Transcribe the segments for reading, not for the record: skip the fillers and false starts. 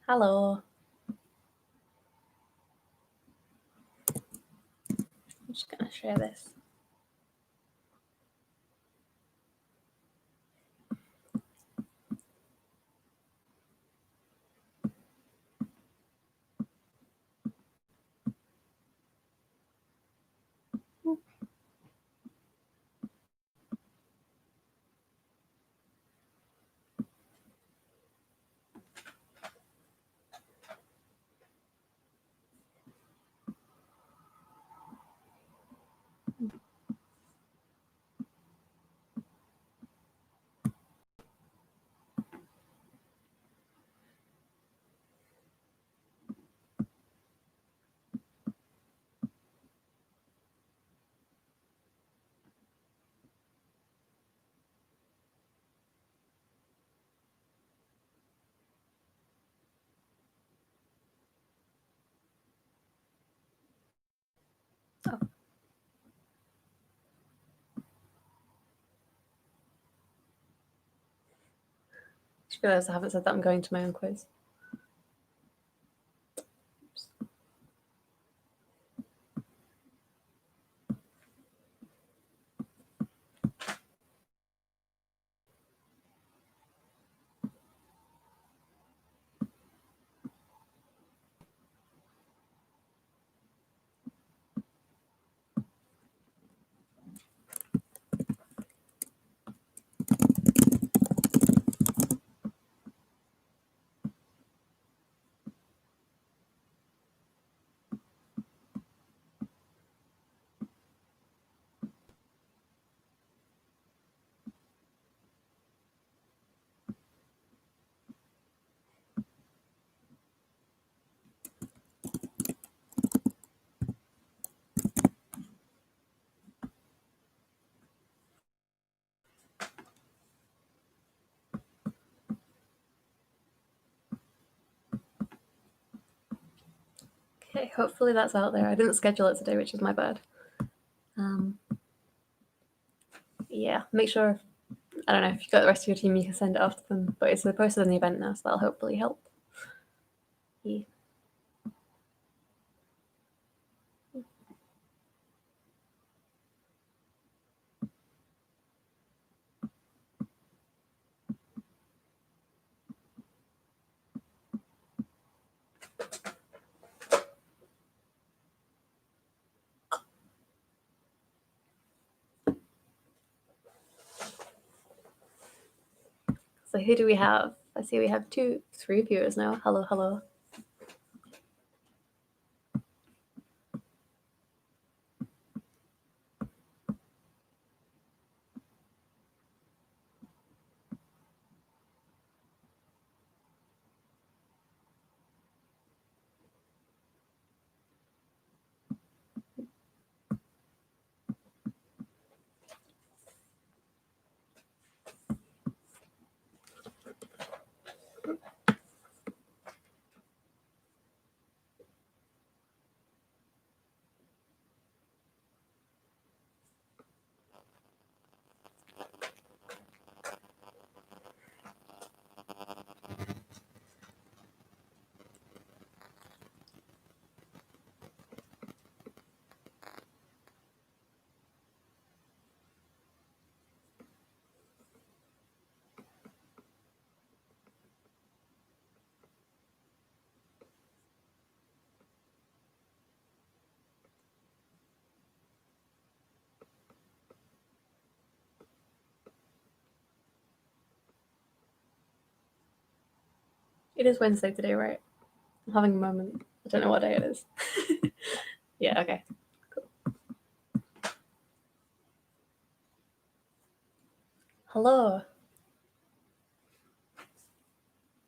Hello. I'm just going to share this. Oh. Just realised I haven't said that I'm going to my own quiz. Okay, hopefully that's out there. I didn't schedule it today, which is my bad. Yeah, make sure, I don't know, if you've got the rest of your team, you can send it off to them. But it's posted on the event now, so that'll hopefully help. Yeah. So who do we have? I see we have 3 viewers now. Hello, hello. It is Wednesday today, right? I'm having a moment. I don't know what day it is. Yeah, okay. Cool. Hello.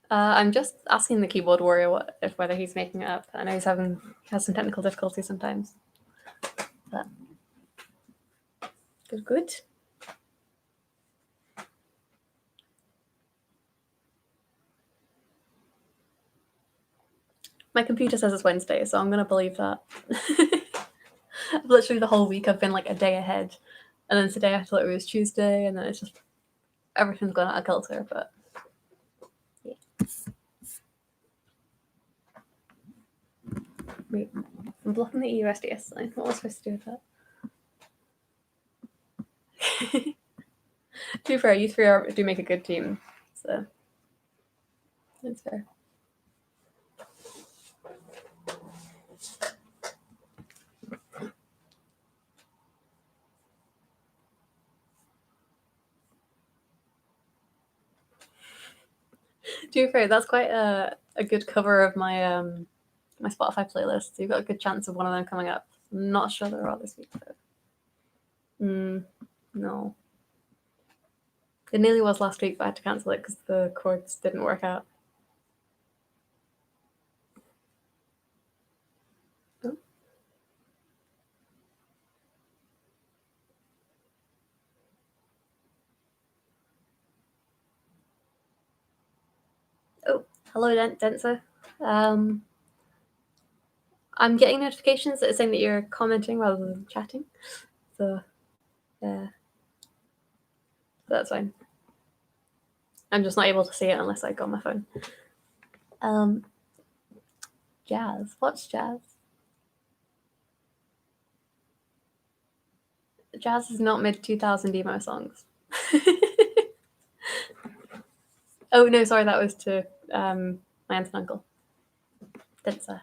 I'm just asking the keyboard warrior whether he's making it up. I know he has some technical difficulties sometimes. But good. My computer says it's Wednesday, so I'm gonna believe that. Literally the whole week I've been like a day ahead, and then today I thought it was Tuesday, and then it's just everything's gone out of kilter. But yeah. Wait, I'm blocking the EUSDS sign. What was I supposed to do with that? To be fair, you three do make a good team, so that's fair. To be fair, that's quite a good cover of my my Spotify playlist. So you've got a good chance of one of them coming up. I'm not sure they're all this week though. No. It nearly was last week, but I had to cancel it because the chords didn't work out. Oh, hello, Denser. I'm getting notifications that are saying that you're commenting rather than chatting. So, yeah, that's fine. I'm just not able to see it unless I go on my phone. Jazz. What's jazz? Jazz is not mid-2000 emo songs. Oh, no, sorry, that was to my aunt and uncle. Denser.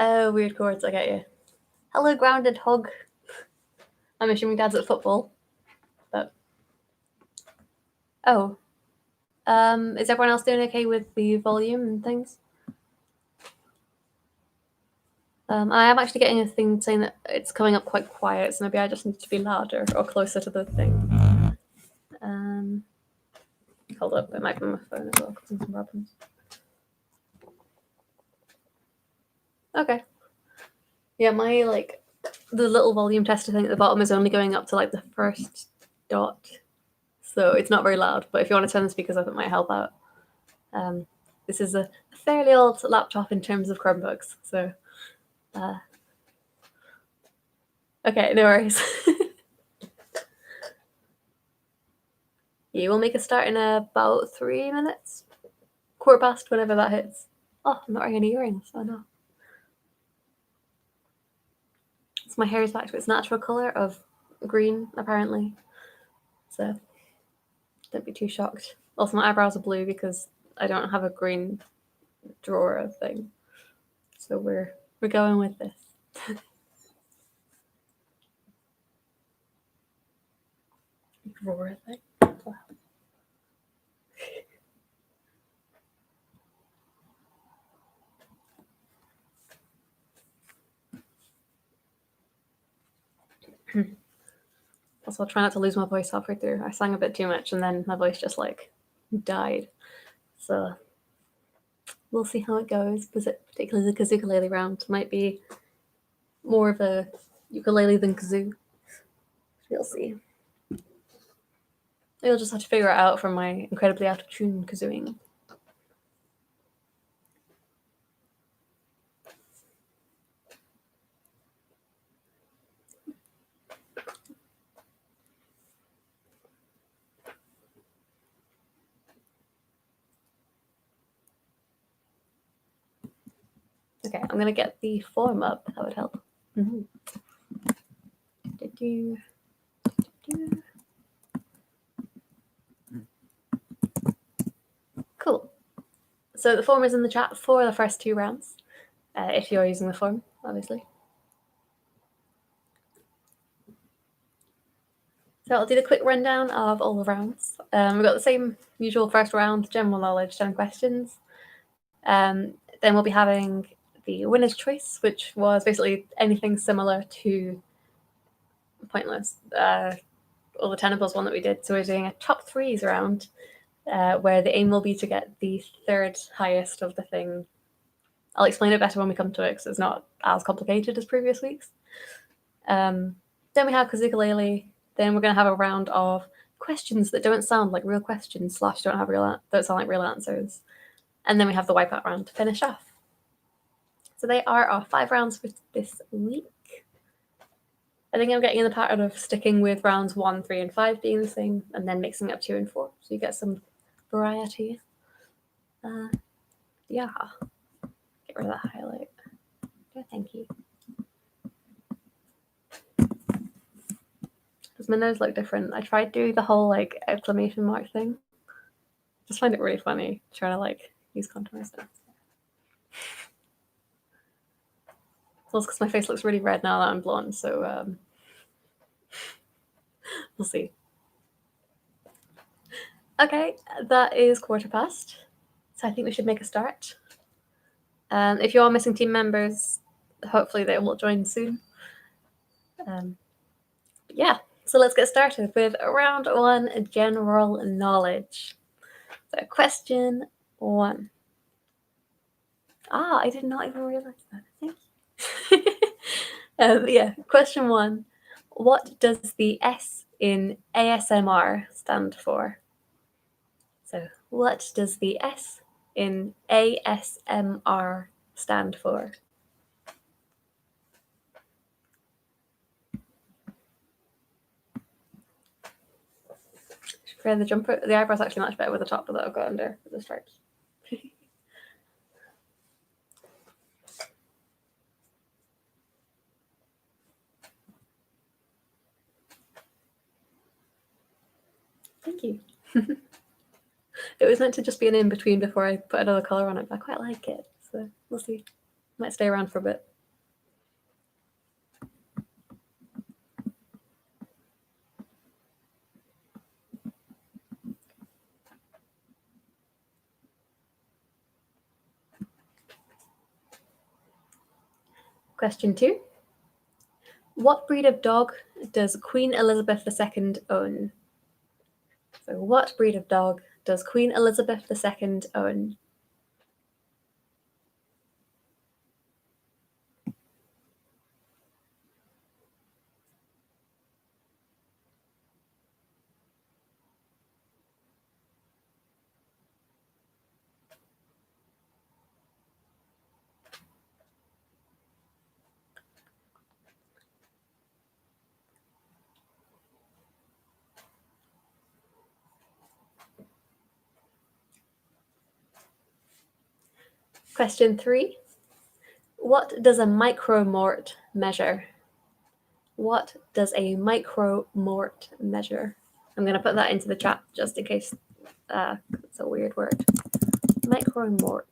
Oh, weird chords, I get you. Hello, grounded hog. I'm assuming Dad's at football. But oh. Is everyone else doing okay with the volume and things? I am actually getting a thing saying that it's coming up quite quiet, so maybe I just need to be louder or closer to the thing. Hold up, it might be my phone as well, causing some problems. Okay. Yeah, my the little volume tester thing at the bottom is only going up to the first dot, so it's not very loud. But if you want to turn the speakers up, it might help out. This is a fairly old laptop in terms of Chromebooks, so okay, no worries. You will make a start in about 3 minutes. 1/4 whenever that hits. Oh, I'm not wearing any earrings. Oh no. So my hair is back to its natural colour of green, apparently. So don't be too shocked. Also, my eyebrows are blue because I don't have a green drawer thing. So we're going with this. Drawer thing. Wow. Also, I'll try not to lose my voice halfway through. I sang a bit too much and then my voice just died. So we'll see how it goes, particularly the ukulele round might be more of a ukulele than kazoo. We'll see. You'll just have to figure it out from my incredibly out of tune kazooing. Okay, I'm gonna get the form up. That would help. Cool. So the form is in the chat for the first 2 rounds, if you're using the form, obviously. So I'll do the quick rundown of all the rounds. We've got the same usual first round, general knowledge, 10 questions. Then we'll be having the winner's choice, which was basically anything similar to Pointless, or the Tenables one that we did. So we're doing a top 3s round, where the aim will be to get the 3rd highest of the thing. I'll explain it better when we come to it because it's not as complicated as previous weeks. Then we have Kazukulele. Then we're going to have a round of questions that don't sound like real questions / don't sound like real answers. And then we have the wipeout round to finish off. So they are our 5 rounds for this week. I think I'm getting in the pattern of sticking with rounds 1, 3, and 5 being the same, and then mixing up 2 and 4, so you get some variety. Yeah. Get rid of that highlight. Yeah, thank you. Does my nose look different? I tried doing the whole like exclamation mark thing. Just find it really funny trying to like use contour stuff. Well, it's because my face looks really red now that I'm blonde, so we'll see. Okay, that is 1:15, so I think we should make a start. If you are missing team members, hopefully they will join soon. Yeah, so let's get started with round 1, general knowledge. So question 1. I did not even realize that. Thank you. Yeah, question 1. What does the S in ASMR stand for? So what does the S in ASMR stand for? For the jumper, the eyebrow's actually much better with the top that I've got under the stripes. Thank you. It was meant to just be an in-between before I put another colour on it, but I quite like it, so we'll see. Might stay around for a bit. Question 2. What breed of dog does Queen Elizabeth II own? So what breed of dog does Queen Elizabeth II own? Question 3. What does a micromort measure? What does a micromort measure? I'm going to put that into the chat just in case it's a weird word. Micromort.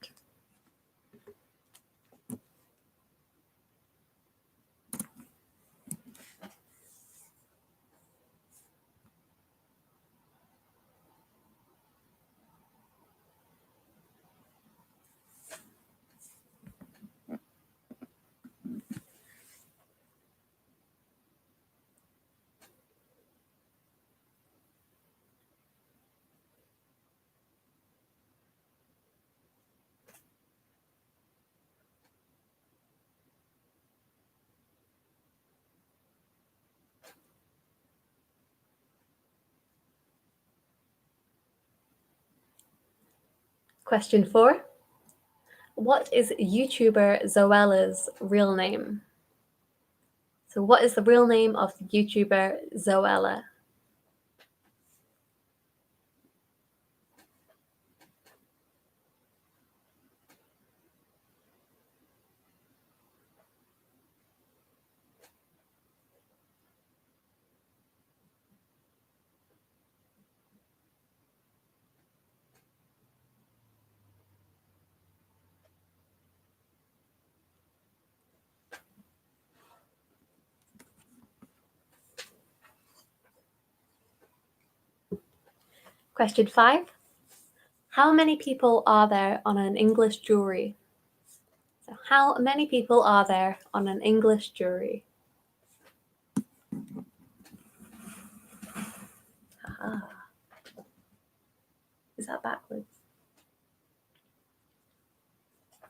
Question 4. What is YouTuber Zoella's real name? So what is the real name of the YouTuber Zoella? Question 5. How many people are there on an English jury? So how many people are there on an English jury? Aha. Is that backwards?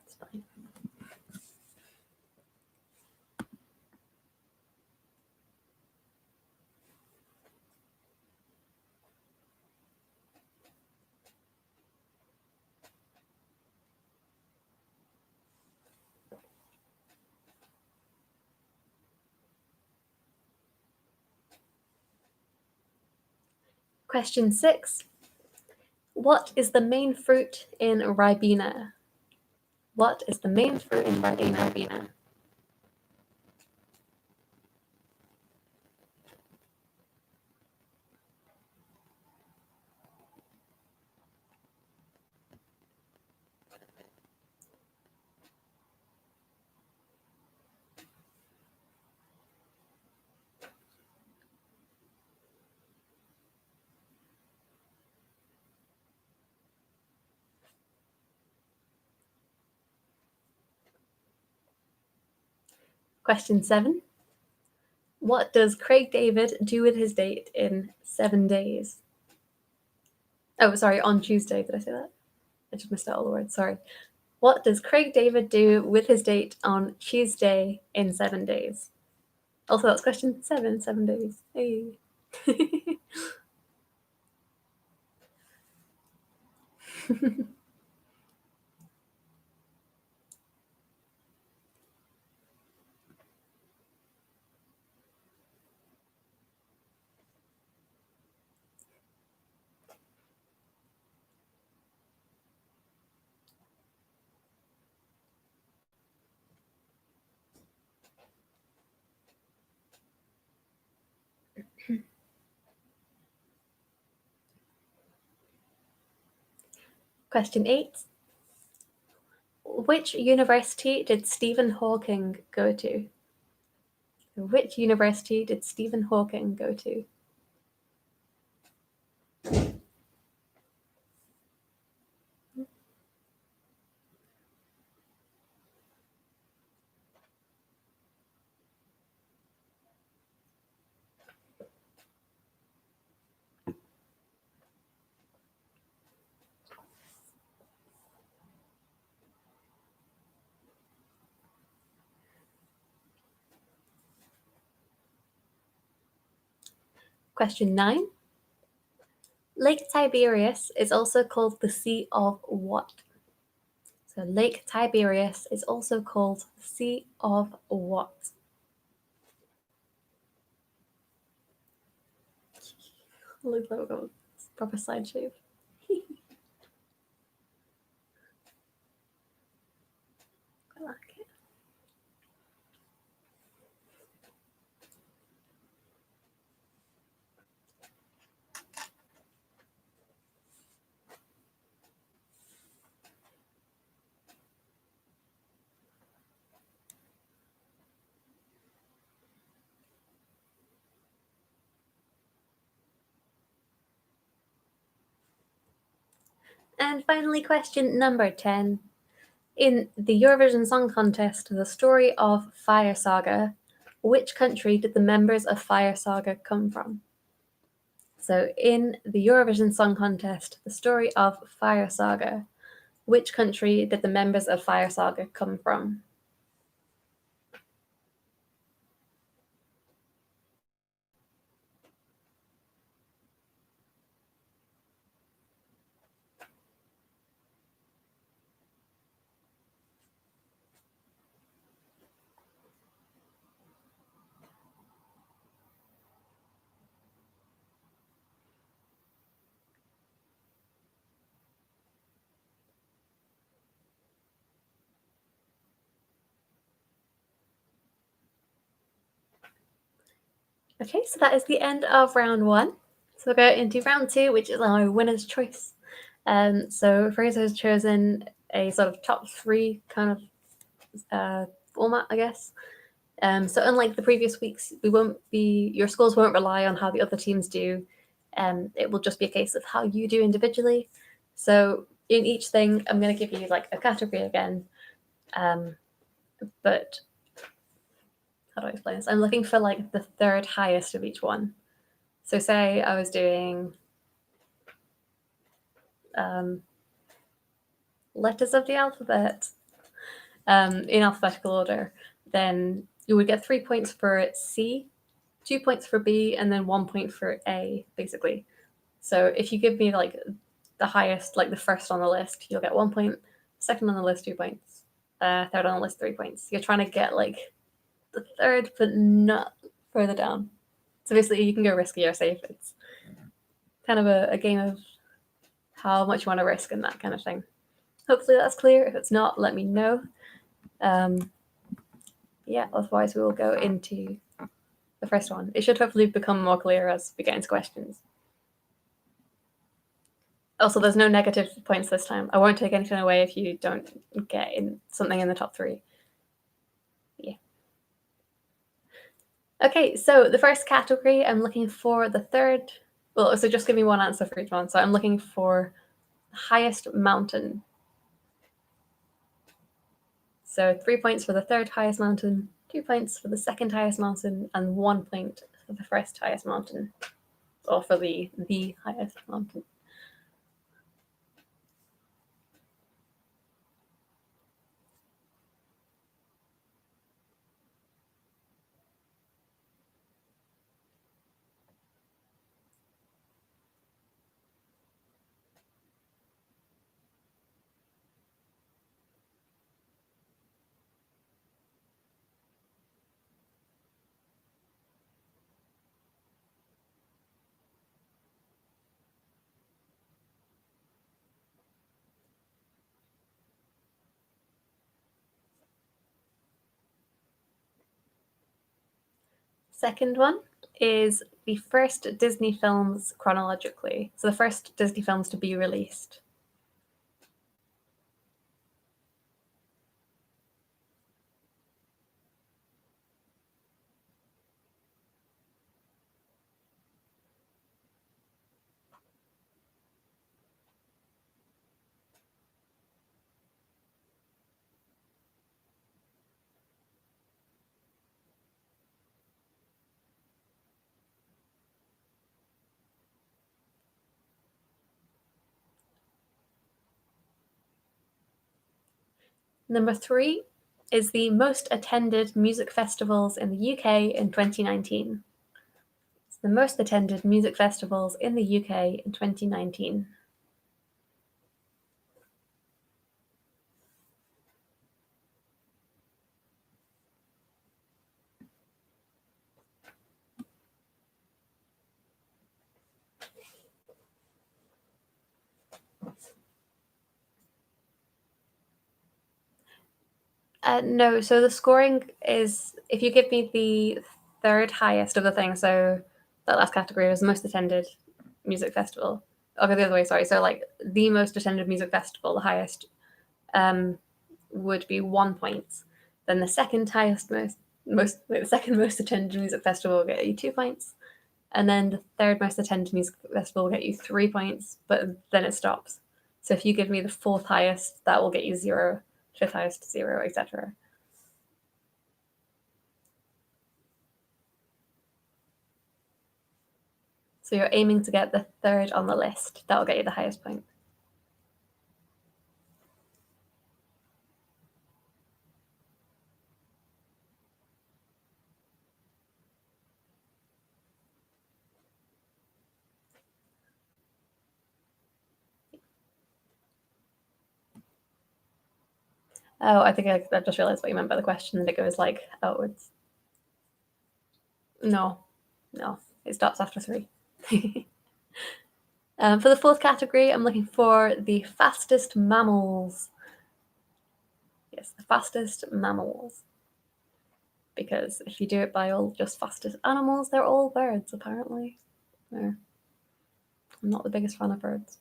It's fine. Question 6. What is the main fruit in Ribena? What is the main fruit in Ribena? Question 7. What does Craig David do with his date in 7 days? Oh, sorry, on Tuesday. Did I say that? I just missed out all the words. Sorry. What does Craig David do with his date on Tuesday in 7 days? Also, that's question 7, 7 days. Hey. Question 8. Which university did Stephen Hawking go to? Which university did Stephen Hawking go to? Question 9. Lake Tiberias is also called the Sea of what? So Lake Tiberias is also called the Sea of what? Look like a proper slideshow. I like it. And finally, question number 10. In the Eurovision Song Contest, the story of Fire Saga, which country did the members of Fire Saga come from? So, in the Eurovision Song Contest, the story of Fire Saga, which country did the members of Fire Saga come from? Okay, so that is the end of round 1. So we'll go into round 2, which is our winner's choice. So Fraser has chosen a sort of top 3 kind of format, I guess. So unlike the previous weeks, your scores won't rely on how the other teams do. It will just be a case of how you do individually. So in each thing, I'm going to give you like a category again. But how do I explain this? I'm looking for like the third highest of each one. So say I was doing letters of the alphabet in alphabetical order, then you would get 3 points for C, 2 points for B, and then 1 point for A, basically. So if you give me like the highest, like the first on the list, you'll get 1 point. Second on the list, 2 points. Third on the list, 3 points. You're trying to get like the third, but not further down. So basically, you can go risky or safe. kind of a game of how much you want to risk and that kind of thing. Hopefully that's clear. If it's not, let me know. Yeah, otherwise we will go into the first one. It should hopefully become more clear as we get into questions. Also, there's no negative points this time. I won't take anything away if you don't get in something in the top 3. Yeah. Okay, so the first category, I'm looking for the third. Well, so just give me one answer for each one. So I'm looking for highest mountain. So 3 points for the third highest mountain, 2 points for the second highest mountain, and 1 point for the first highest mountain, or for the highest mountain. Second one is the first Disney films chronologically. So the first Disney films to be released. Number 3 is the most attended music festivals in the UK in 2019. It's the most attended music festivals in the UK in 2019. No, so the scoring is, if you give me the third highest of the thing, so that last category was the most attended music festival. I'll go the other way, sorry. So like the most attended music festival, the highest would be 1 point. Then the second highest the second most attended music festival will get you 2 points. And then the third most attended music festival will get you 3 points, but then it stops. So if you give me the fourth highest, that will get you 0, fifth highest 0, etc. So you're aiming to get the third on the list. That will get you the highest point. Oh, I think I just realized what you meant by the question, that it goes like outwards. No, it stops after 3. For the fourth category, I'm looking for the fastest mammals. Yes, the fastest mammals. Because if you do it by all just fastest animals, they're all birds, apparently. I'm not the biggest fan of birds.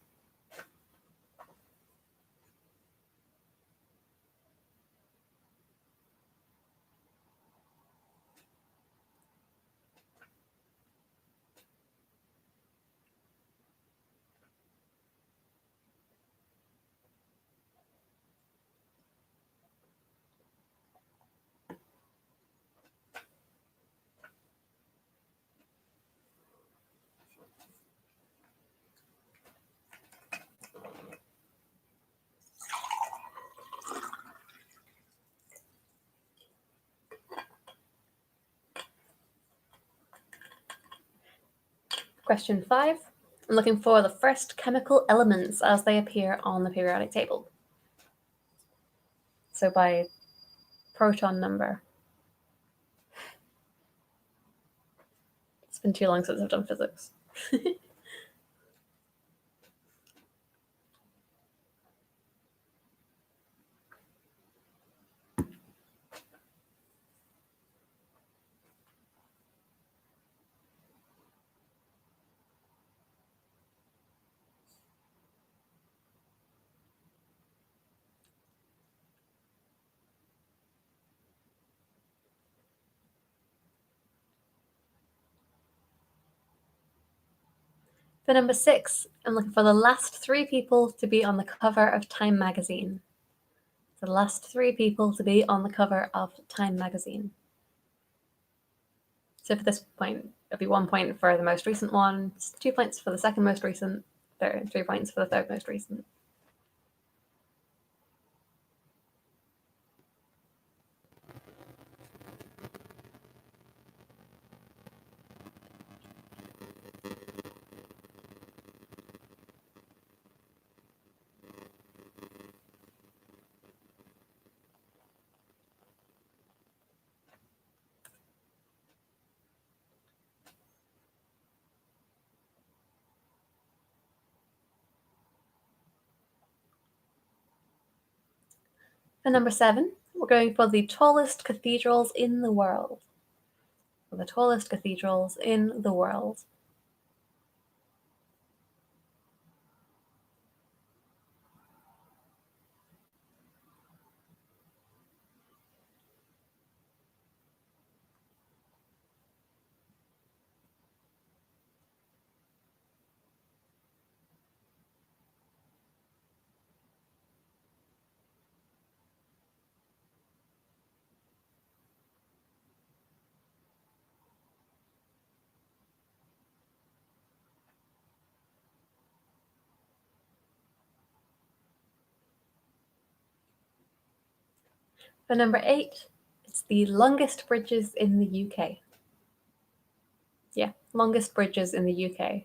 Question 5. I'm looking for the first chemical elements as they appear on the periodic table. So by proton number. It's been too long since I've done physics. For number 6, I'm looking for the last 3 people to be on the cover of Time magazine. The last 3 people to be on the cover of Time magazine. So for this point, it'll be 1 point for the most recent one, 2 points for the second most recent, 3 points for the third most recent. For number 7, we're going for the tallest cathedrals in the world. For the tallest cathedrals in the world. For number 8, it's the longest bridges in the UK. Yeah, longest bridges in the UK.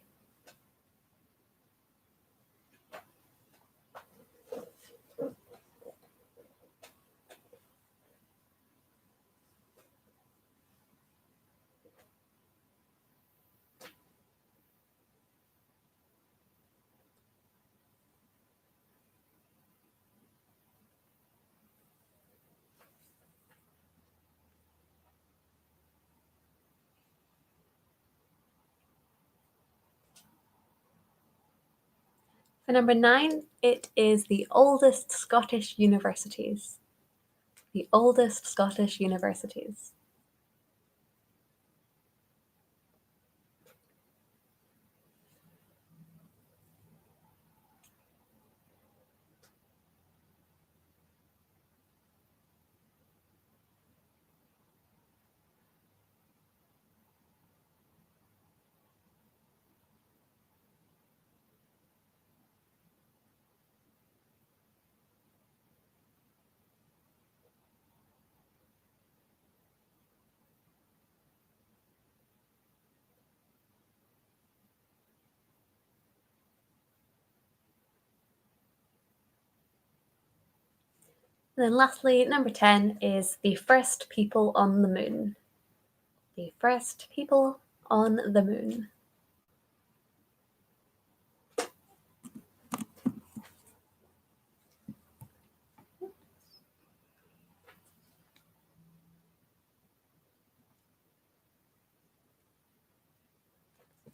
For number 9, it is the oldest Scottish universities. The oldest Scottish universities. And then lastly, number 10 is the first people on the moon. The first people on the moon.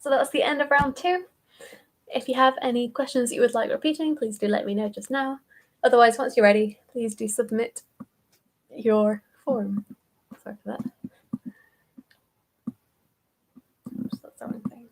So that's the end of round 2. If you have any questions that you would like repeating, please do let me know just now. Otherwise, once you're ready, please do submit your form. Sorry for that. Oops, that's the wrong thing.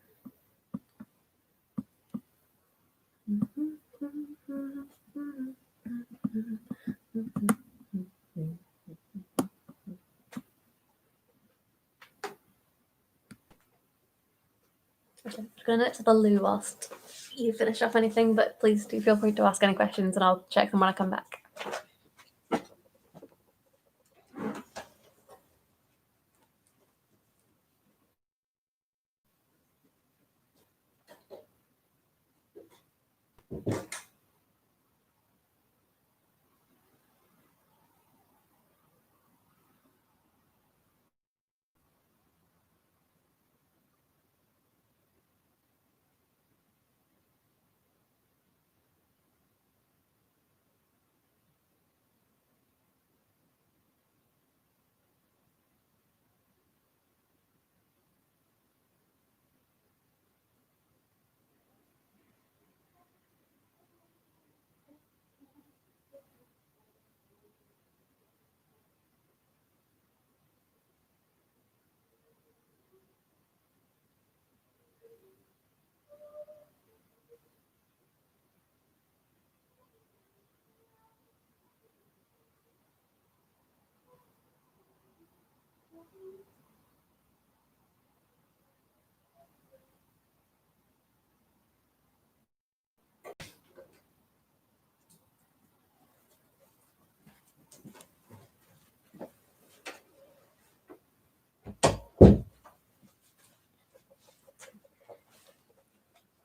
Okay, I'm going to the loo whilst you finish off anything, but please do feel free to ask any questions and I'll check them when I come back.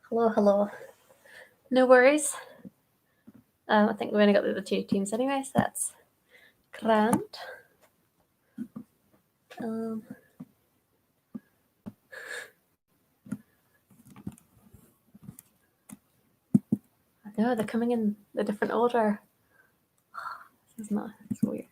Hello, hello. No worries. I think we've only got the other two teams anyway, so that's grand. No, they're coming in a different order. This is not. It's weird.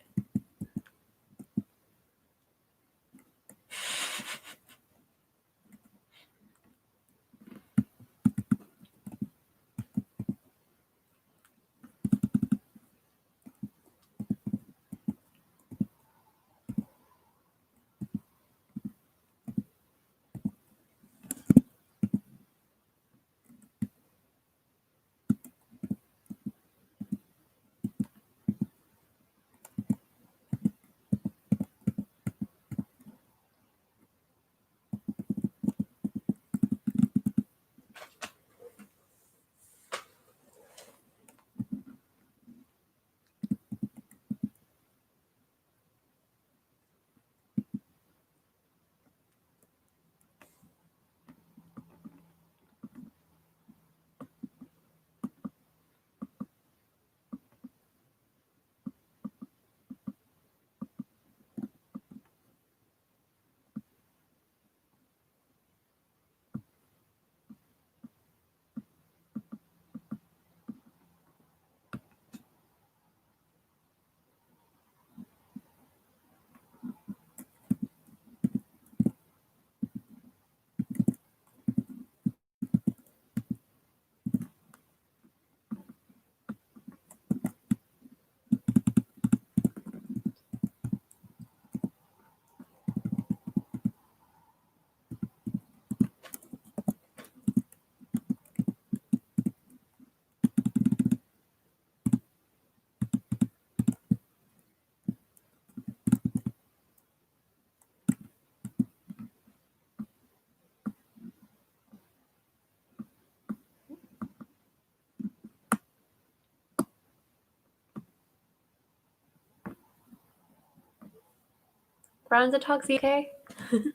Rounds of Talks UK. We've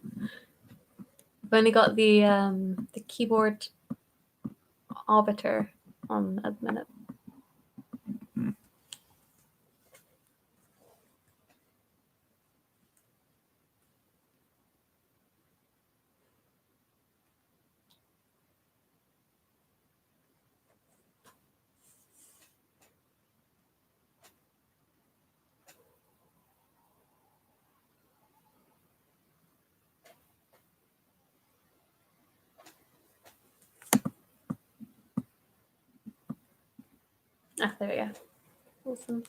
only got the keyboard arbiter on at the minute. Ah, there we go. Awesome.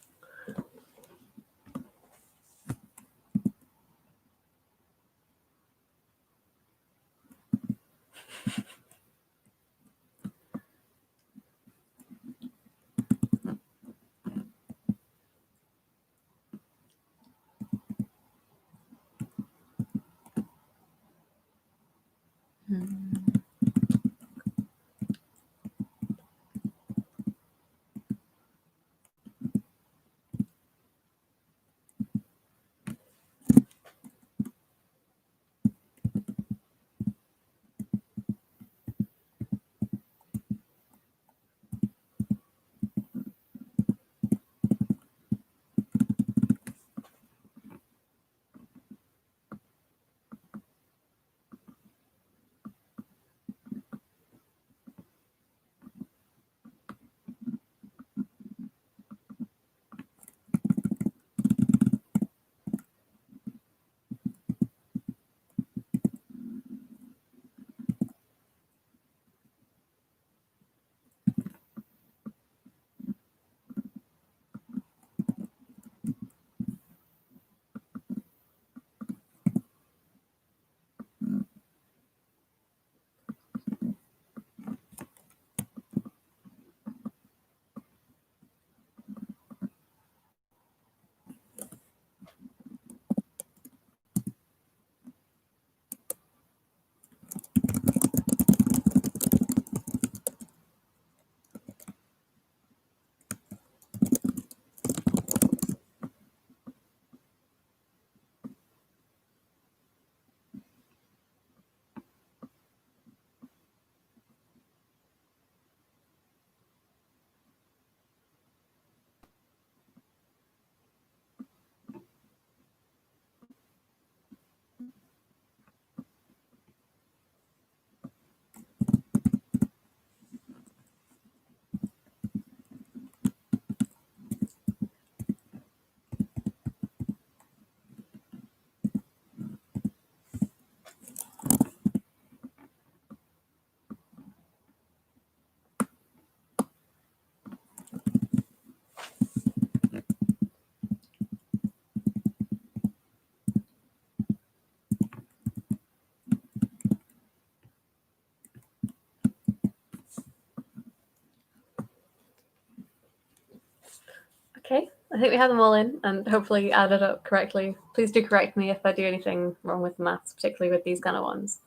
I think we have them all in and hopefully added up correctly. Please do correct me if I do anything wrong with the maths, particularly with these kind of ones.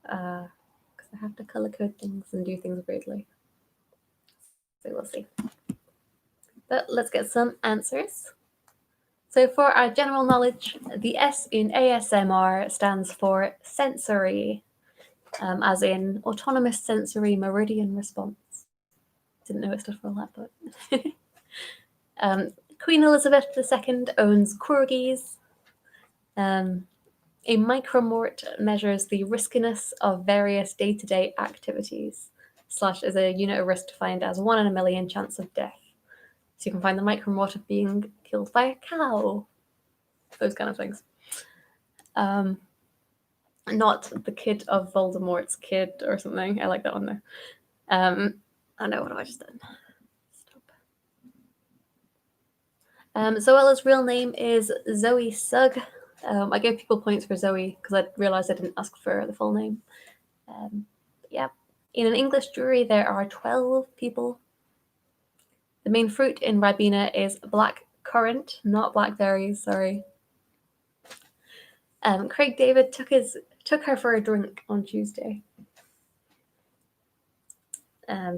Because I have to color code things and do things weirdly. So we'll see. But let's get some answers. So for our general knowledge, the S in ASMR stands for sensory, as in autonomous sensory meridian response. Didn't know it stood for all that, but Queen Elizabeth II owns corgis. A micromort measures the riskiness of various day-to-day activities, / is a unit of risk defined as 1 in a million chance of death. So you can find the micromort of being killed by a cow, those kind of things. Not the kid of Voldemort's kid or something. I like that one though. I know, what have I just done? Stop. Zoella's real name is Zoe Sugg. I gave people points for Zoe because I realised I didn't ask for the full name. Yeah. In an English jury, there are 12 people. The main fruit in Ribena is black currant, not blackberries, sorry. Craig David took her for a drink on Tuesday.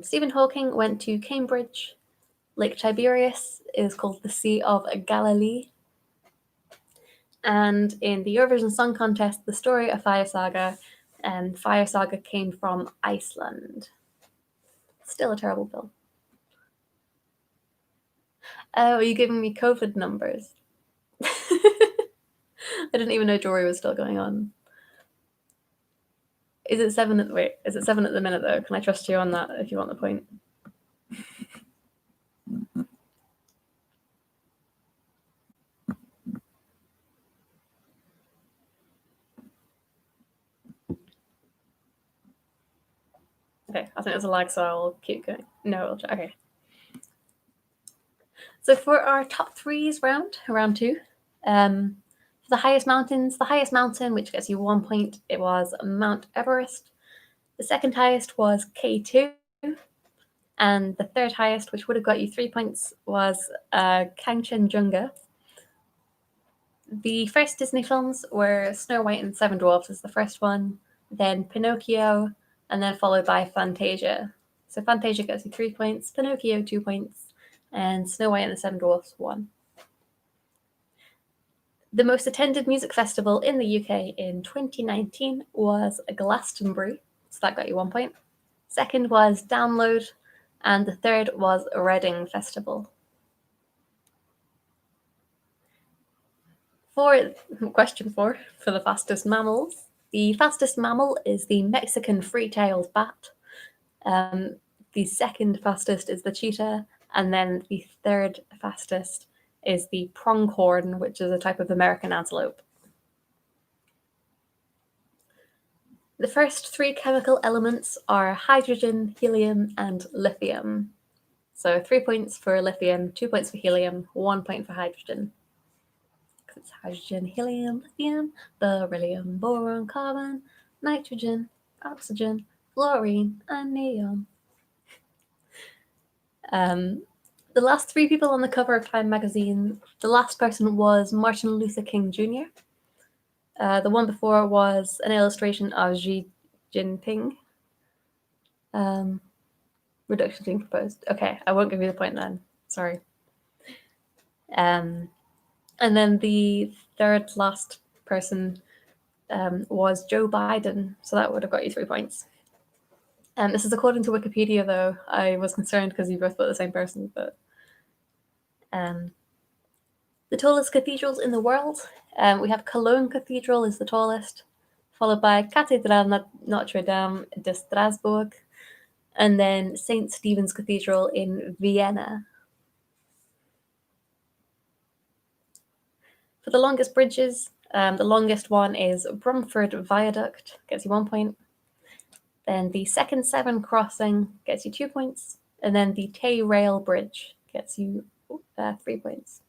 Stephen Hawking went to Cambridge. Lake Tiberias is called the Sea of Galilee. And in the Eurovision Song Contest, the story of Fire Saga, Fire Saga came from Iceland. Still a terrible bill. Oh, are you giving me COVID numbers? I didn't even know Jory was still going on. Is it 7 at the minute though? Can I trust you on that if you want the point? Okay, I think there's a lag, so I'll keep going. No, okay. So for our top threes round 2, for the highest mountain, which gets you 1 point, it was Mount Everest. The second highest was K2. And the third highest, which would have got you 3 points, was Kanchenjunga. The first Disney films were Snow White and Seven Dwarfs as the first one, then Pinocchio, and then followed by Fantasia. So Fantasia gets you 3 points, Pinocchio 2 points, and Snow White and the Seven Dwarfs 1. The most attended music festival in the UK in 2019 was Glastonbury, so that got you 1 point. Second was Download, and the third was Reading Festival. Question 4, for the fastest mammals. The fastest mammal is the Mexican free-tailed bat. The second fastest is the cheetah, and then the third fastest is the pronghorn, which is a type of American antelope. The first 3 chemical elements are hydrogen, helium, and lithium. So 3 points for lithium, 2 points for helium, 1 point for hydrogen. It's hydrogen, helium, lithium, beryllium, boron, carbon, nitrogen, oxygen, fluorine, and neon. The last 3 people on the cover of Time magazine, the last person was Martin Luther King Jr. The one before was an illustration of Xi Jinping. Reduction being proposed. Okay, I won't give you the point then. Sorry. And then the third last person was Joe Biden, so that would have got you 3 points. This is according to Wikipedia, though. I was concerned because you both put the same person, but the tallest cathedrals in the world. We have Cologne Cathedral is the tallest, followed by Cathédrale Notre Dame de Strasbourg, and then St. Stephen's Cathedral in Vienna. For the longest bridges, the longest one is Bromford Viaduct, gets you 1 point. Then the second Severn crossing gets you 2 points, and then the Tay Rail Bridge gets you 3 points.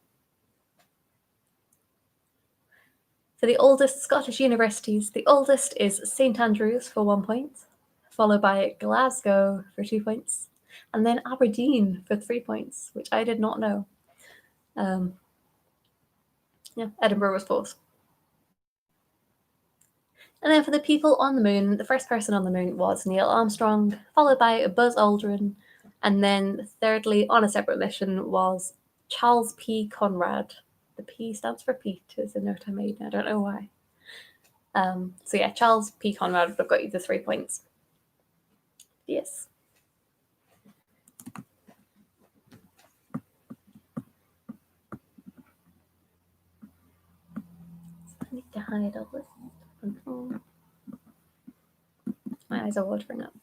For the oldest Scottish universities, the oldest is St Andrews for 1 point, followed by Glasgow for 2 points, and then Aberdeen for 3 points, which I did not know. Edinburgh was fourth. And then for the people on the moon, the first person on the moon was Neil Armstrong, followed by Buzz Aldrin, and then thirdly, on a separate mission, was Charles P. Conrad. The P stands for Pete, is a note I made. I don't know why. So yeah, Charles P. Conrad would have got you the 3 points. Yes. I need to hide all this. My eyes are watering up.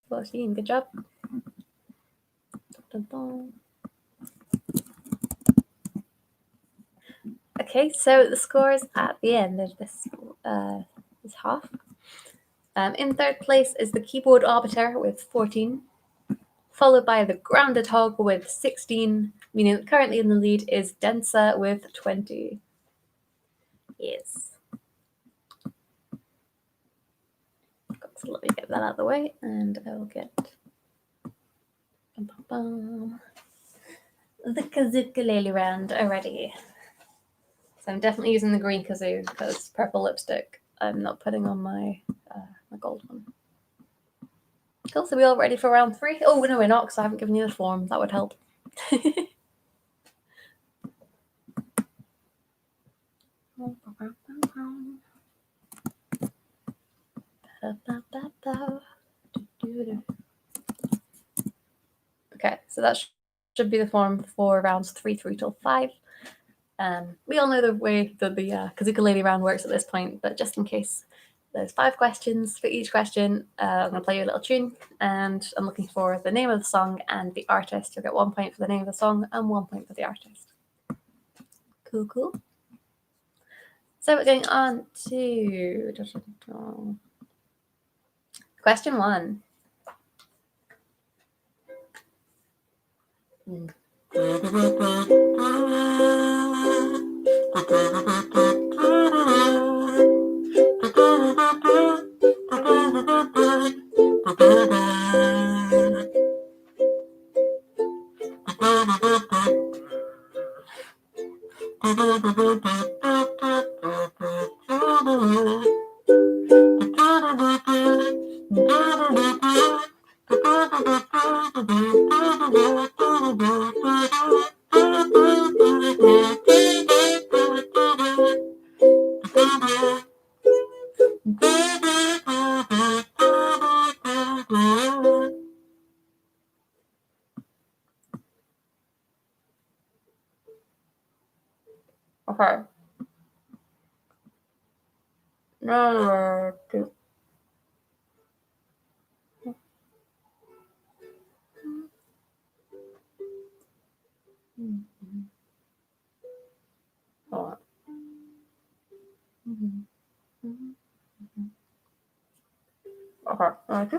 Well, Ian, good job. Dun, dun. Okay, so the scores at the end of this half. In third place is the Keyboard Arbiter with 14, followed by the Grounded Hog with 16, meaning currently in the lead is Densa with 20. Yes. So let me get that out of the way, and I'll get the kazookalele round already. So I'm definitely using the green kazoo because purple lipstick I'm not putting on my my gold one. Cool, so we all ready for round 3? Oh, no, we're not, because I haven't given you the form. That would help. Okay, so that should be the form for rounds 3 through till 5. We all know the way that the Kazookalele round works at this point, but just in case, there's 5 questions. For each question, I'm going to play you a little tune, and I'm looking for the name of the song and the artist. You'll get 1 point for the name of the song and 1 point for the artist. Cool, cool. So we're going on to question 1. Okay. Number 2. Hold on. Okay.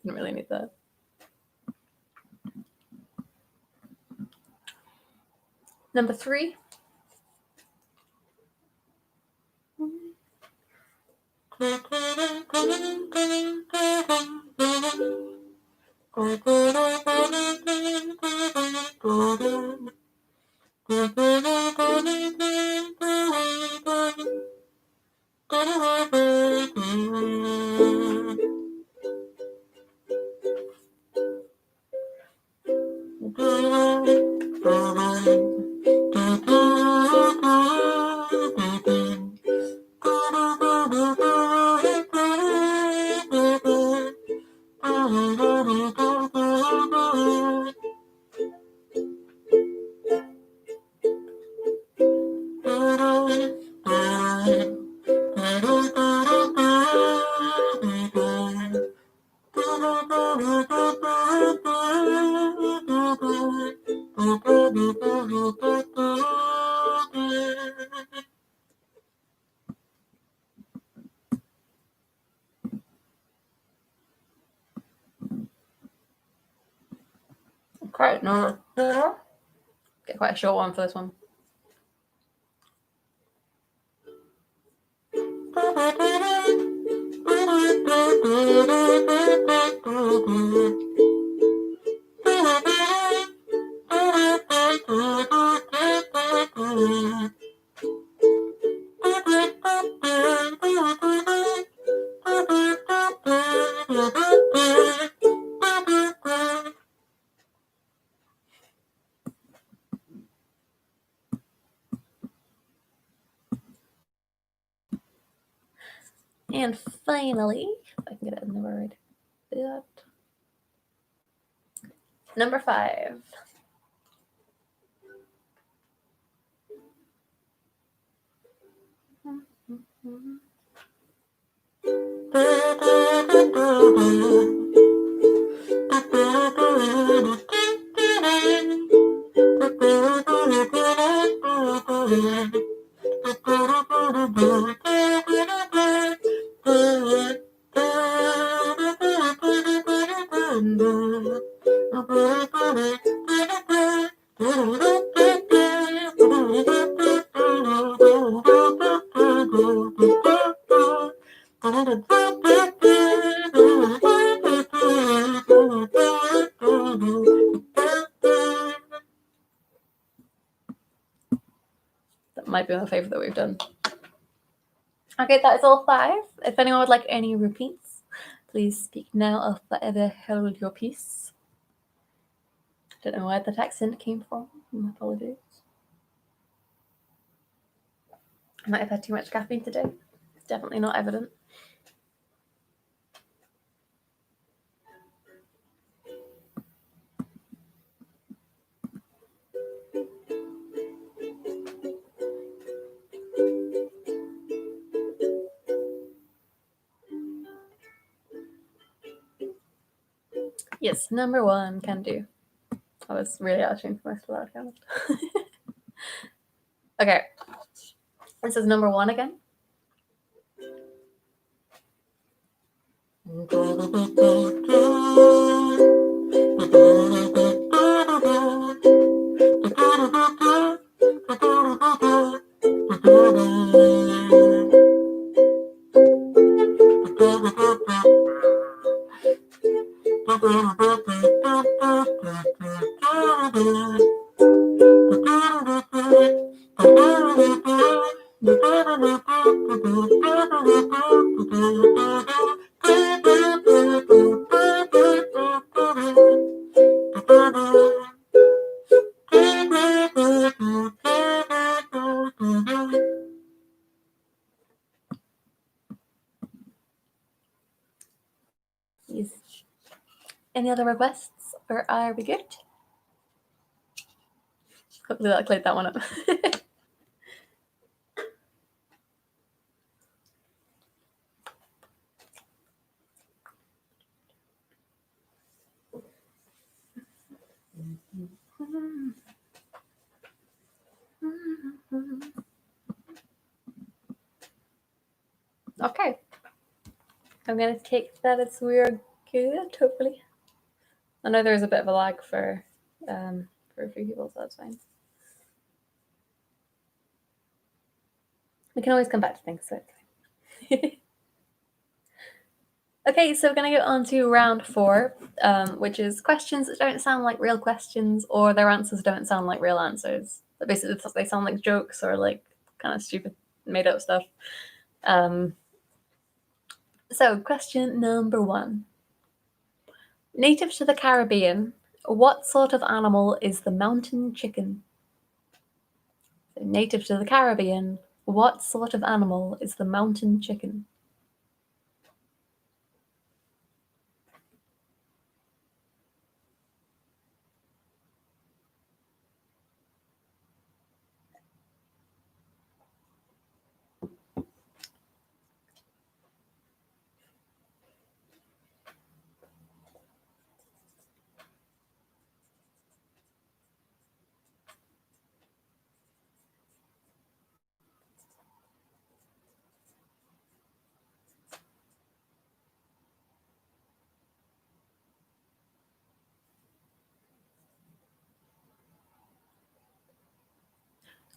Didn't really need that. Number 3. Okay, no. Get quite a short one for this one. And finally, if I can get it in the word, number 5. That might be my favourite that we've done. Okay, that is all 5. If anyone would like any repeats, please speak now or forever hold your peace. Don't know where that accent came from. My apologies. I might have had too much caffeine today. It's definitely not evident. Yes, number 1 can do. I was really asking for most of that, kind of. Okay. This is number 1 again. Yes. Any other requests, or are we good? Hopefully that cleared that one up. Okay. I'm going to take that as we're good, hopefully. I know there's a bit of a lag for a few people, so that's fine. We can always come back to things, so it's fine. Okay, so we're going to go on to round 4, which is questions that don't sound like real questions, or their answers don't sound like real answers. But basically, they sound like jokes or like kind of stupid, made-up stuff. So, question number 1. Native to the Caribbean, what sort of animal is the mountain chicken? So, native to the Caribbean, what sort of animal is the mountain chicken?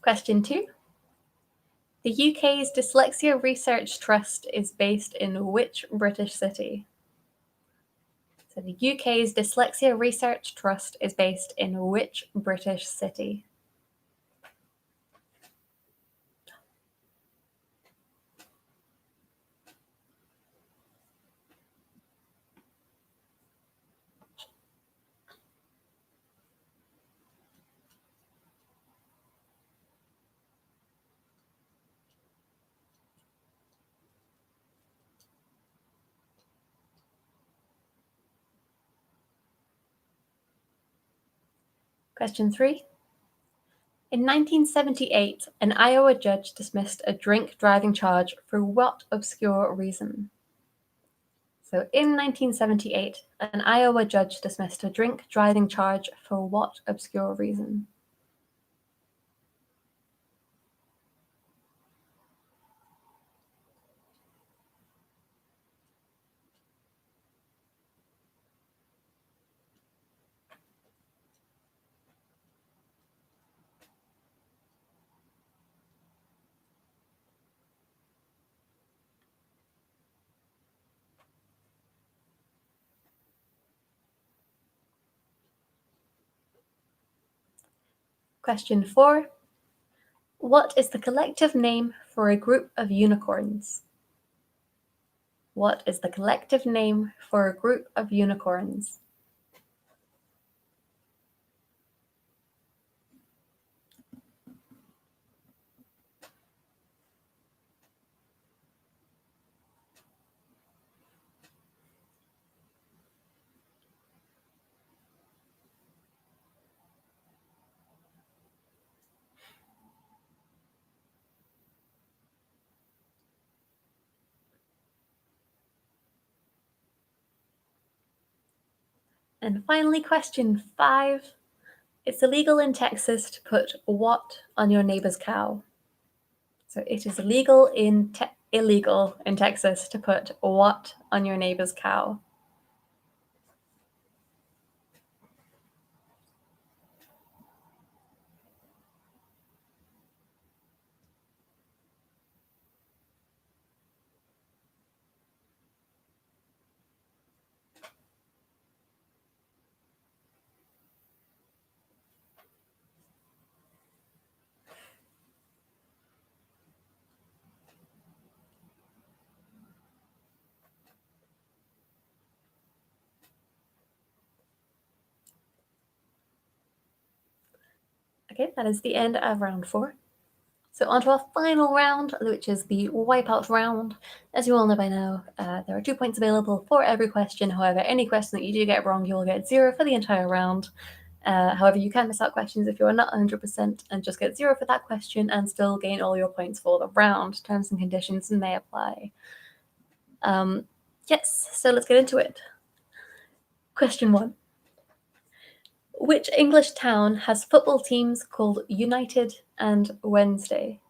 Question 2. The UK's Dyslexia Research Trust is based in which British city? So the UK's Dyslexia Research Trust is based in which British city? Question 3. In 1978, an Iowa judge dismissed a drink driving charge for what obscure reason? So in 1978, an Iowa judge dismissed a drink driving charge for what obscure reason? Question 4. What is the collective name for a group of unicorns? What is the collective name for a group of unicorns? And finally, question 5. It's illegal in Texas to put what on your neighbor's cow? So it is illegal in Texas to put what on your neighbor's cow? Okay, that is the end of round 4. So on to our final round, which is the wipeout round. As you all know by now, there are 2 points available for every question. However, any question that you do get wrong, you will get 0 for the entire round. However, you can miss out questions if you are not 100% and just get 0 for that question and still gain all your points for the round. Terms and conditions may apply. Yes, so let's get into it. Question 1. Which English town has football teams called United and Wednesday?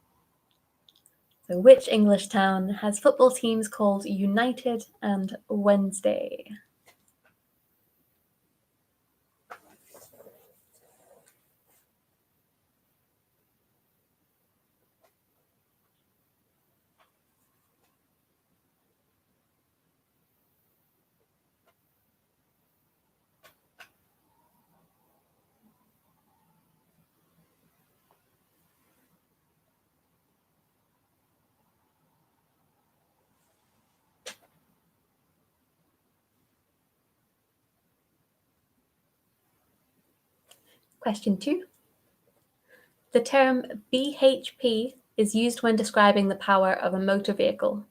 So which English town has football teams called United and Wednesday? Question 2. The term BHP is used when describing the power of a motor vehicle.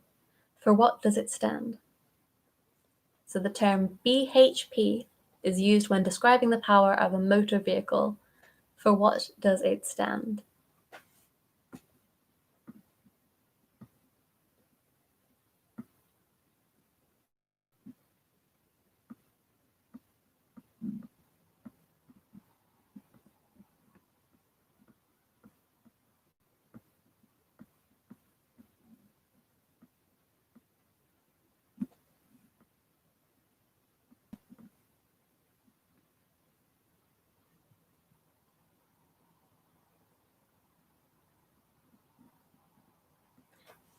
For what does it stand? So the term BHP is used when describing the power of a motor vehicle. For what does it stand?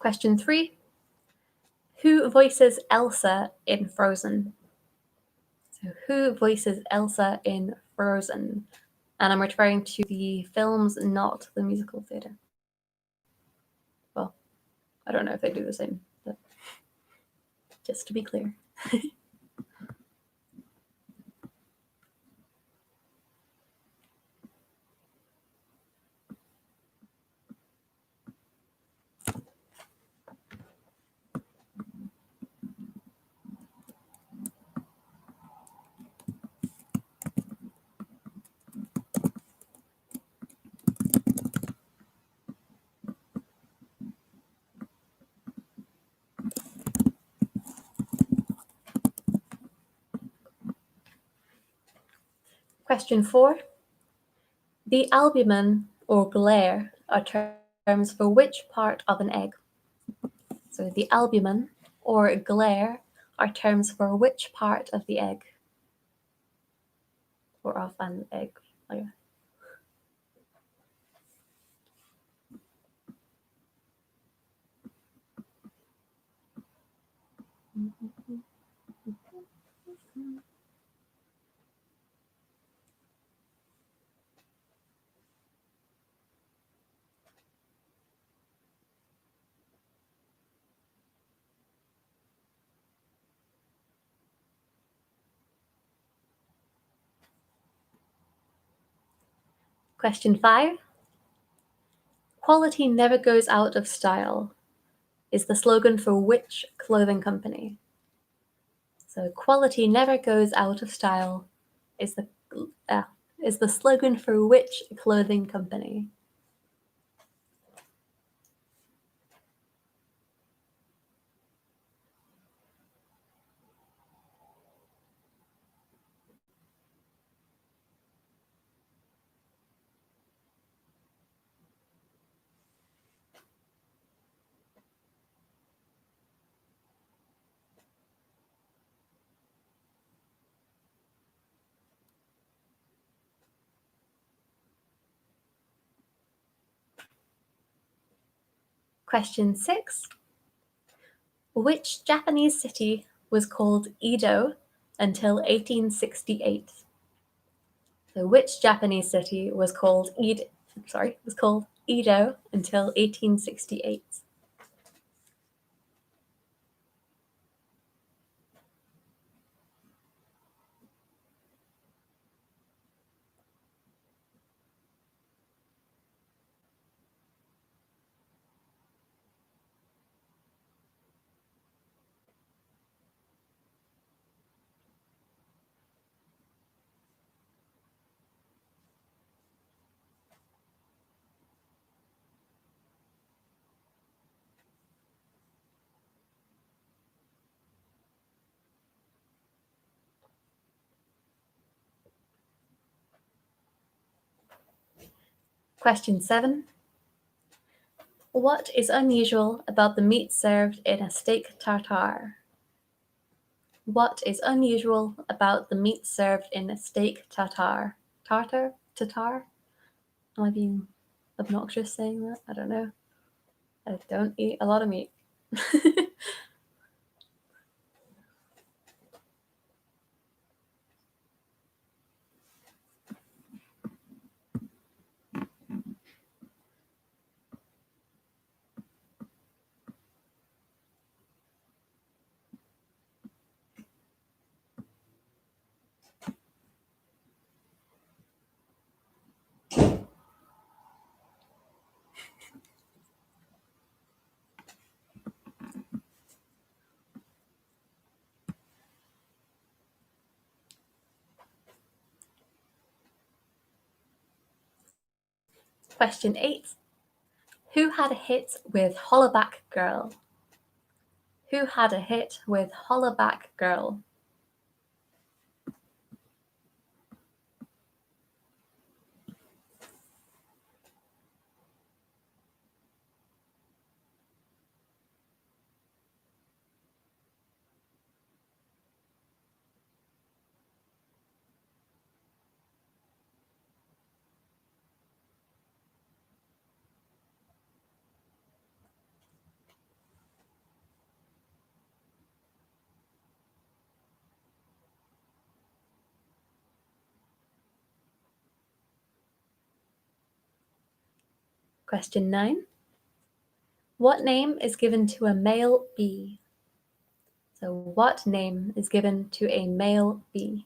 Question 3. Who voices Elsa in Frozen? So who voices Elsa in Frozen? And I'm referring to the films, not the musical theatre. Well, I don't know if they do the same, but just to be clear. Question 4. The albumen or glare are terms for which part of an egg? So the albumen or glare are terms for which part of the egg? Or of an egg. Okay. Question 5. Quality never goes out of style is the slogan for which clothing company? So quality never goes out of style is the slogan for which clothing company? Question 6. Which Japanese city was called Edo until 1868? So which Japanese city was called Edo until 1868? Question 7. What is unusual about the meat served in a steak tartare? What is unusual about the meat served in a steak tartare? Tartare? Am I being obnoxious saying that? I don't know. I don't eat a lot of meat. Question 8. Who had a hit with Hollaback Girl? Who had a hit with Hollaback Girl? Question 9. What name is given to a male bee? So what name is given to a male bee?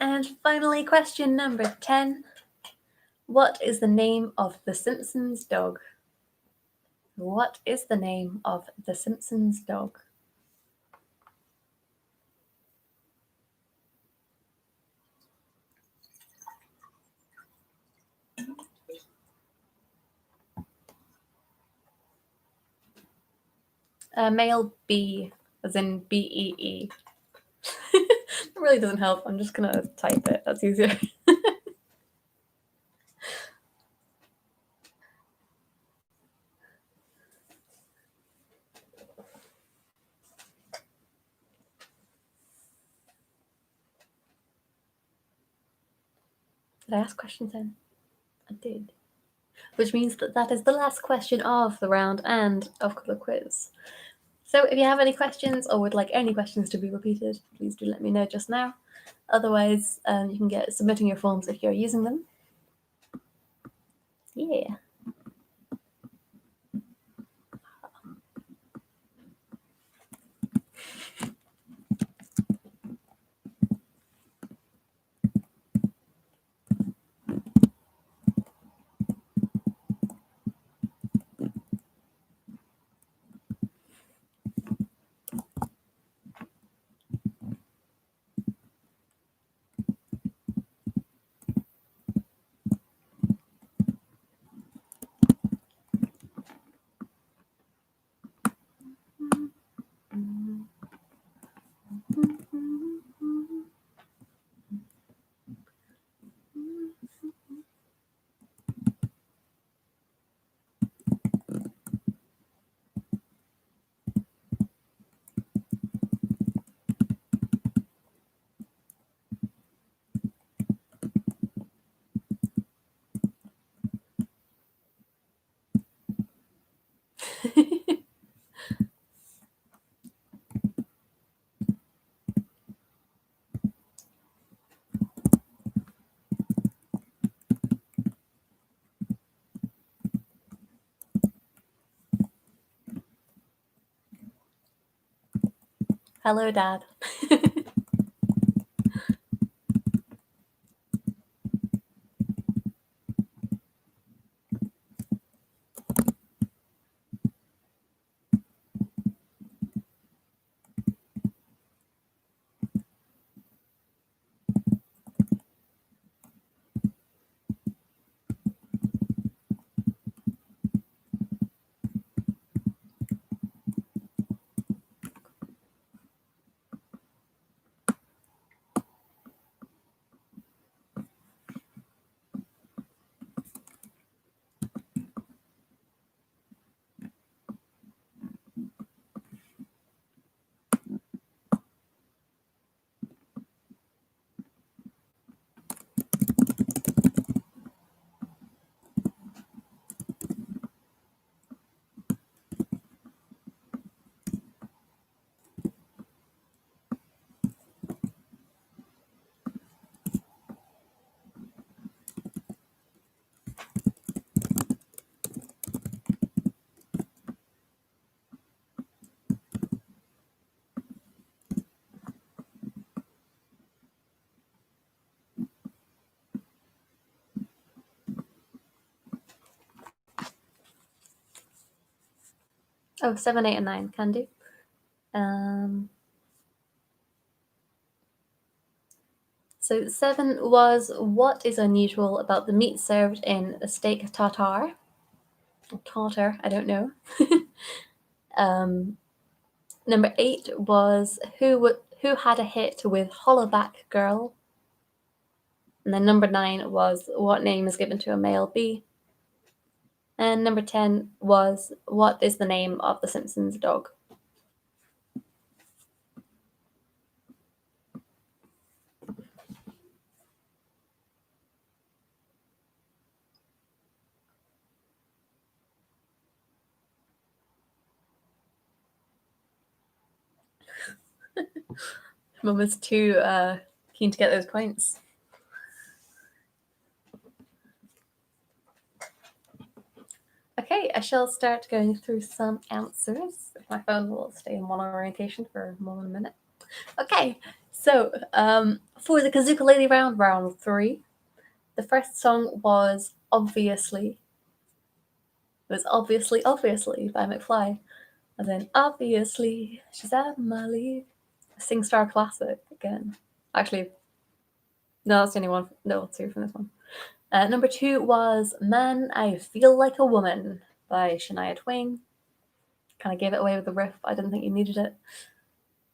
And finally, question number 10. What is the name of the Simpsons dog? What is the name of the Simpsons dog? Male bee, as in B-E-E. It really doesn't help. I'm just going to type it. That's easier. Did I ask question 10? I did. Which means that that is the last question of the round and of the quiz. So if you have any questions or would like any questions to be repeated, please do let me know just now. Otherwise, you can get submitting your forms if you're using them. Yeah. Hello, Dad. Oh, 7, 8, and 9 can do. So 7 was, what is unusual about the meat served in a steak tartare? Or tartar, I don't know. Number 8 was, who had a hit with Hollaback Girl? And then number 9 was, what name is given to a male bee? And number 10 was, what is the name of the Simpsons dog? Mum was too keen to get those points. Okay, I shall start going through some answers. My phone will stay in one orientation for more than a minute. Okay, so for the Kazook-a-lady round, round 3, the first song was Obviously. It was Obviously by McFly. And then Obviously, she's out of my league. SingStar classic again. Actually, no, that's the only one. No, 2 from this one. Number 2 was Man, I Feel Like a Woman by Shania Twain. Kind of gave it away with the riff. I didn't think you needed it.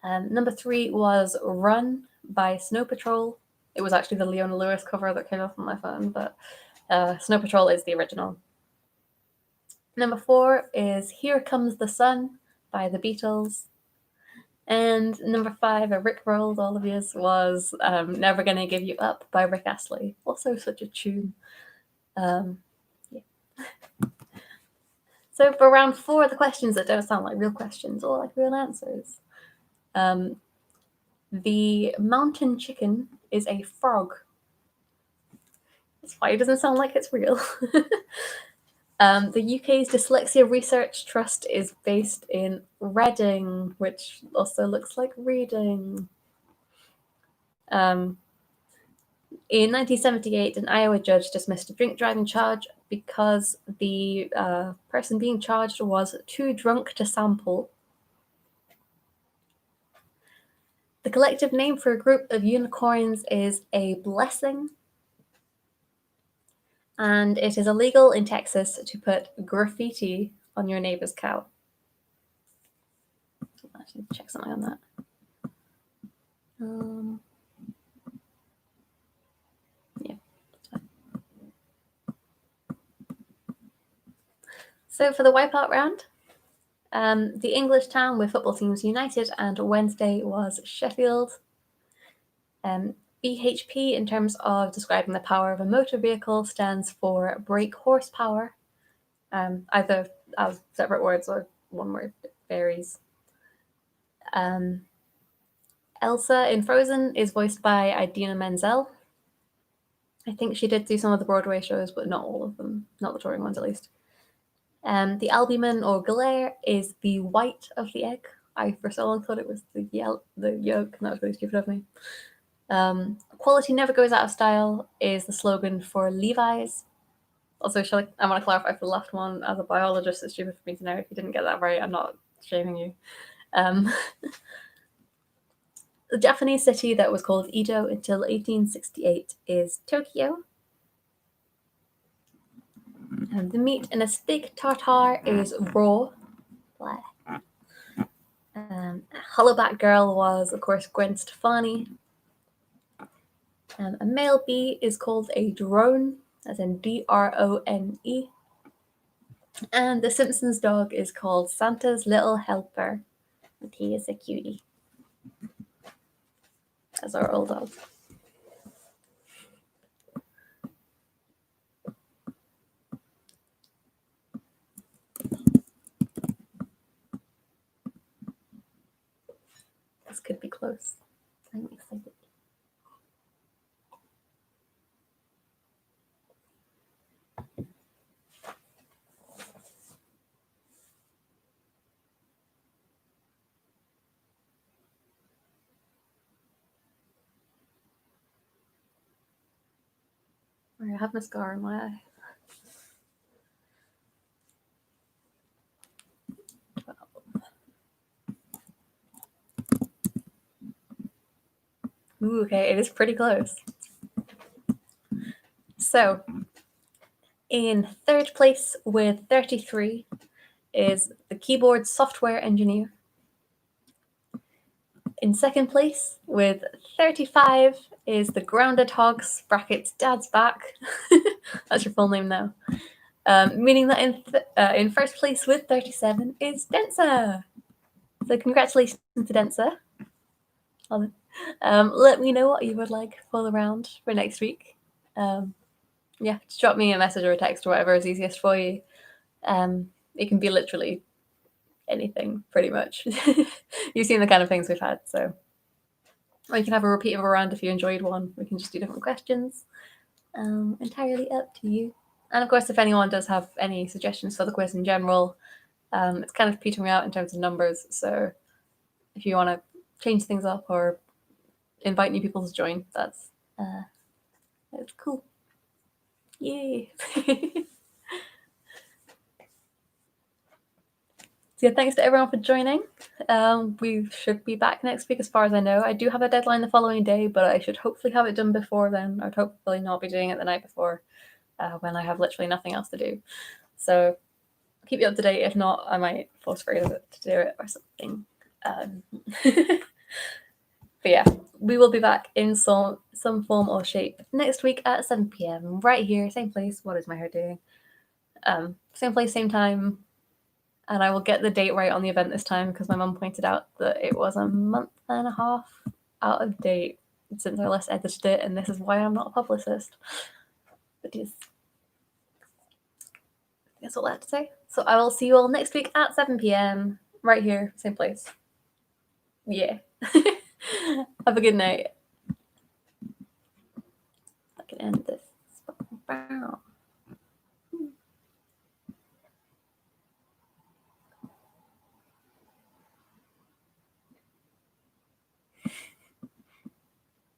Number 3 was Run by Snow Patrol. It was actually the Leona Lewis cover that came up on my phone, but Snow Patrol is the original. Number 4 is Here Comes the Sun by the Beatles. And number 5, a Rick rolled all of yous, was Never Gonna Give You Up by Rick Astley. Also such a tune. Yeah. So for round 4, the questions that don't sound like real questions or like real answers. The mountain chicken is a frog. That's why it doesn't sound like it's real. The UK's Dyslexia Research Trust is based in Reading, which also looks like reading. In 1978, an Iowa judge dismissed a drink driving charge because the person being charged was too drunk to sample. The collective name for a group of unicorns is a blessing. And it is illegal in Texas to put graffiti on your neighbor's cow. I'll actually check something on that. Yeah. So for the wipeout round, the English town with football teams united, and Wednesday was Sheffield. BHP, in terms of describing the power of a motor vehicle, stands for brake horsepower, either as separate words or one word. It varies. Elsa in Frozen is voiced by Idina Menzel. I think she did do some of the Broadway shows, but not all of them, not the touring ones at least. The albumin or galère is the white of the egg. I for so long thought it was the yolk, and that was really stupid of me. Quality never goes out of style is the slogan for Levi's. Also, I want to clarify for the last one, as a biologist, it's stupid for me to know. If you didn't get that right, I'm not shaming you. The Japanese city that was called Edo until 1868 is Tokyo. And the meat in a steak tartare is raw. Hollaback Girl was, of course, Gwen Stefani. A male bee is called a drone, as in D-R-O-N-E. And the Simpsons dog is called Santa's Little Helper, and he is a cutie. That's our old dog. This could be close. I'm excited. I have mascara in my eye. Ooh, okay, it is pretty close. So, in third place with 33 is the keyboard software engineer. In second place with 35 is the Grounded Hogs, brackets Dad's Back. That's your full name now. meaning that in first place with 37 is Densa. So congratulations to Densa. Let me know what you would like for the round for next week. Yeah, just drop me a message or a text or whatever is easiest for you. It can be literally anything, pretty much. You've seen the kind of things we've had, so. Or you can have a repeat of a round if you enjoyed one. We can just do different questions. Entirely up to you. And of course, if anyone does have any suggestions for the quiz in general, it's kind of petering out in terms of numbers. So if you want to change things up or invite new people to join, that's cool. Yay! So yeah, thanks to everyone for joining. We should be back next week as far as I know. I do have a deadline the following day, but I should hopefully have it done before then. I'd hopefully not be doing it the night before when I have literally nothing else to do. So I'll keep you up to date. If not, I might force Fraser to do it or something. But yeah, we will be back in some form or shape next week at 7 p.m. right here, same place. What is my hair doing? Same place, same time. And I will get the date right on the event this time because my mum pointed out that it was a month and a half out of date since I last edited it, and this is why I'm not a publicist. But yes, that's all I have to say. So I will see you all next week at 7 p.m. right here, same place. Yeah. Have a good night. I can end this.